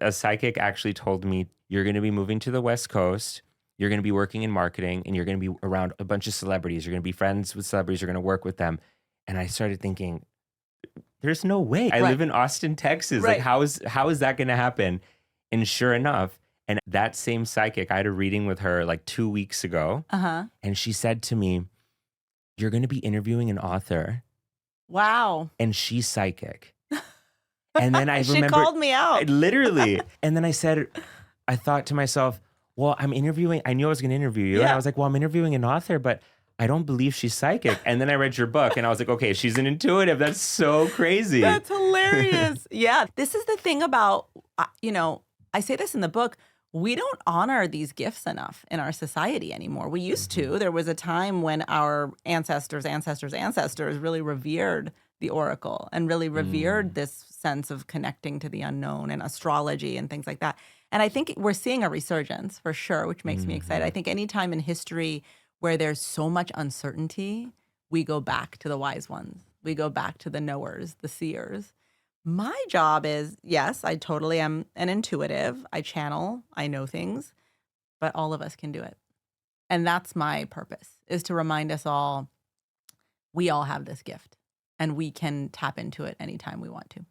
A psychic actually told me, you're going to be moving to the West Coast. You're going to be working in marketing and you're going to be around a bunch of celebrities. You're going to be friends with celebrities. You're going to work with them. And I started thinking, there's no way. I Right. live in Austin, Texas. Like, Right. how is that going to happen? And sure enough, and that same psychic, I had a reading with her like 2 weeks ago. Uh-huh. And she said to me, you're going to be interviewing an author Wow. and she's psychic. And then I She remembered, called me out. literally. And then I thought to myself, well, I knew I was going to interview you. And I Yeah. was like, well, I'm interviewing an author, but I don't believe she's psychic. And then I read your book and I was like, okay, she's an intuitive. That's so crazy. That's hilarious. Yeah. This is the thing about, I say this in the book, we don't honor these gifts enough in our society anymore. We used to. There was a time when our ancestors really revered the oracle and really revered this sense of connecting to the unknown and astrology and things like that. And I think we're seeing a resurgence for sure, which makes me excited. I think any time in history where there's so much uncertainty, we go back to the wise ones. We go back to the knowers, the seers. My job is, yes, I totally am an intuitive. I channel, I know things, but all of us can do it. And that's my purpose, is to remind us all, we all have this gift and we can tap into it anytime we want to.